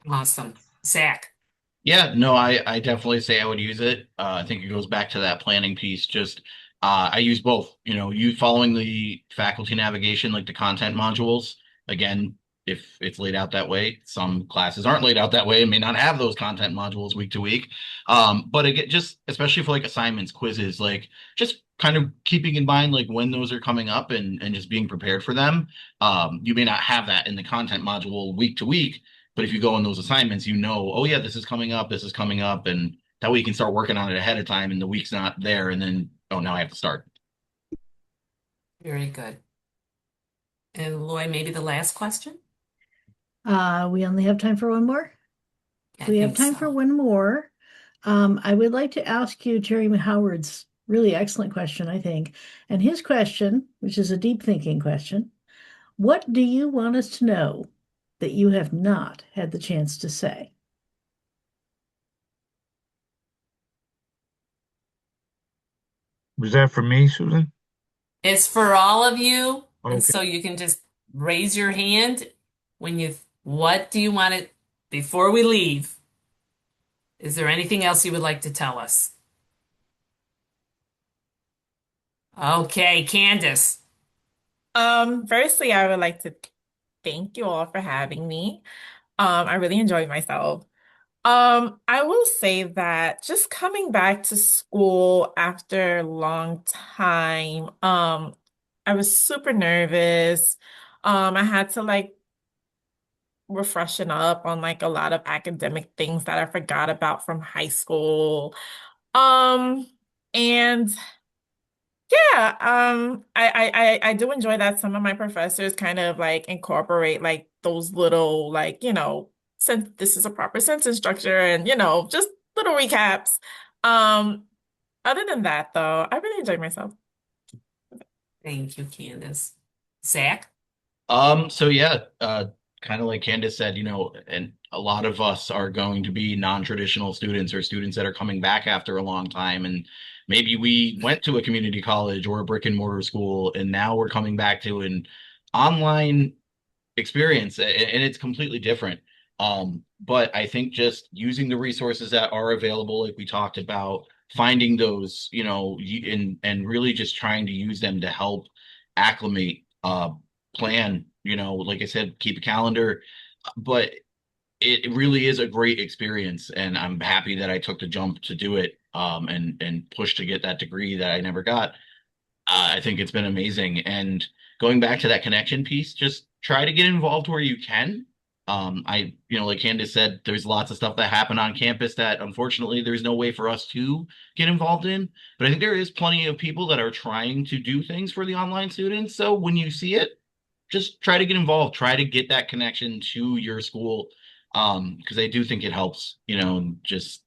Awesome. Zach. yeah, no, I definitely say I would use it. I think it goes back to that planning piece. Just I use both. You following the faculty navigation, like the content modules. Again, if it's laid out that way, some classes aren't laid out that way and may not have those content modules week to week. But again, just especially for like assignments, quizzes, like just kind of keeping in mind like when those are coming up and just being prepared for them. You may not have that in the content module week to week, but if you go on those assignments, oh yeah, this is coming up, and that way you can start working on it ahead of time and the week's not there, and then, oh, now I have to start. Very good. And Loy, maybe the last question? We only have time for one more. I We have think time so. for one more. I would like to ask you Jeremy Howard's really excellent question, I think. And his question, which is a deep thinking question, what do you want us to know that you have not had the chance to say? Was that for me, Susan? It's for all of you, and Okay. so you can just raise your hand when what do you want to, before we leave, is there anything else you would like to tell us? Okay, Candace. Firstly, I would like to thank you all for having me. I really enjoyed myself. I will say that just coming back to school after a long time, I was super nervous. I had to like refreshen up on like a lot of academic things that I forgot about from high school. Um, and yeah, I do enjoy that some of my professors kind of like incorporate like those little like, since this is a proper sentence structure and just little recaps. Um, Other than that though, I really enjoyed myself. Thank you, Candace. Zach? So yeah, kind of like Candace said, and a lot of us are going to be non-traditional students or students that are coming back after a long time. And maybe we went to a community college or a brick and mortar school, and now we're coming back to an online experience, and it's completely different. But I think just using the resources that are available, like we talked about, finding those, and really just trying to use them to help acclimate, plan, like I said, keep a calendar. But it really is a great experience, and I'm happy that I took the jump to do it, and push to get that degree that I never got. I think it's been amazing. And going back to that connection piece, just try to get involved where you can. Like Candace said, there's lots of stuff that happen on campus that unfortunately there's no way for us to get involved in. But I think there is plenty of people that are trying to do things for the online students. So when you see it, just try to get involved, try to get that connection to your school. Because I do think it helps, just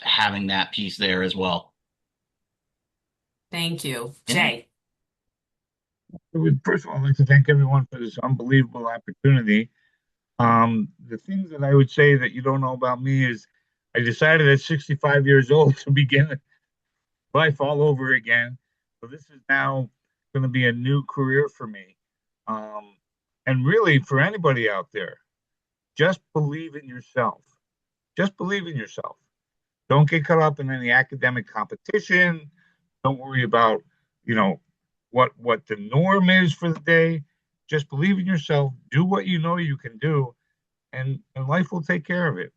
having that piece there as well. Thank you. Yeah. Jay? First of all, I'd like to thank everyone for this unbelievable opportunity. The things that I would say that you don't know about me is I decided at 65 years old to begin life all over again. So this is now going to be a new career for me. Um, and really, for anybody out there, just believe in yourself. Just believe in yourself. Don't get caught up in any academic competition. Don't worry about, you know, what the norm is for the day. Just believe in yourself. Do what you know you can do, and life will take care of it.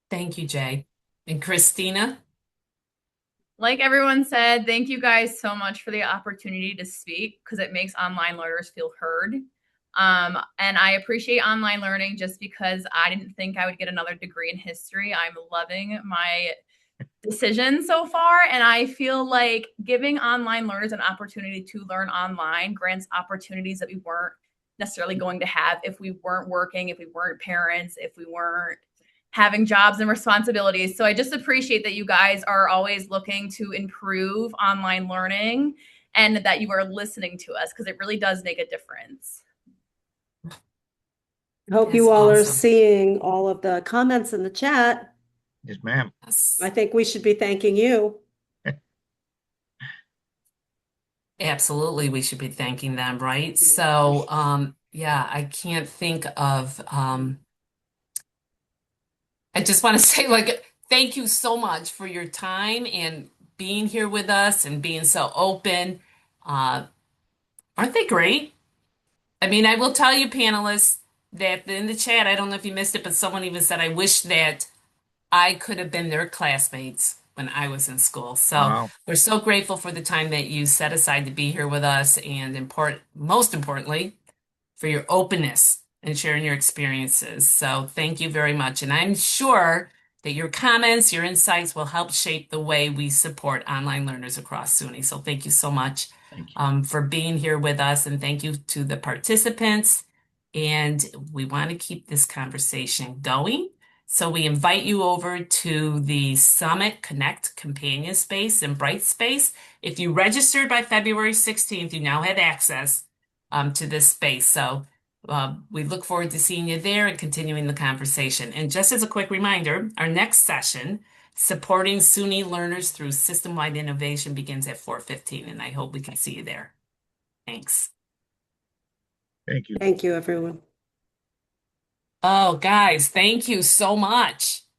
Thank you, Jay. And Cristina? Like everyone said, thank you guys so much for the opportunity to speak because it makes online learners feel heard. And I appreciate online learning just because I didn't think I would get another degree in history. I'm loving my decision so far. And I feel like giving online learners an opportunity to learn online grants opportunities that we weren't necessarily going to have if we weren't working, if we weren't parents, if we weren't having jobs and responsibilities. So I just appreciate that you guys are always looking to improve online learning and that you are listening to us because it really does make a difference. I hope That's you all are awesome. seeing all of the comments in the chat. Yes, ma'am. Yes. I think we should be thanking you. Absolutely, we should be thanking them, right? So, yeah, I can't think of, I just want to say, like, thank you so much for your time and being here with us and being so open. Uh, aren't they great? I mean, I will tell you, panelists, that in the chat, I don't know if you missed it, but someone even said, I wish that I could have been their classmates when I was in school. So Wow. we're so grateful for the time that you set aside to be here with us, and most importantly, for your openness and sharing your experiences. So thank you very much. And I'm sure that your comments, your insights will help shape the way we support online learners across SUNY. So thank you so much Thank you. for being here with us, and thank you to the participants. And we want to keep this conversation going. So we invite you over to the Summit Connect Companion Space and Bright Space. If you registered by February 16th, you now have access to this space. So We look forward to seeing you there and continuing the conversation. And just as a quick reminder, our next session, Supporting SUNY Learners Through System-Wide Innovation, begins at 4:15, and I hope we can see you there. Thanks. Thank you. Thank you, everyone. Oh, guys, thank you so much.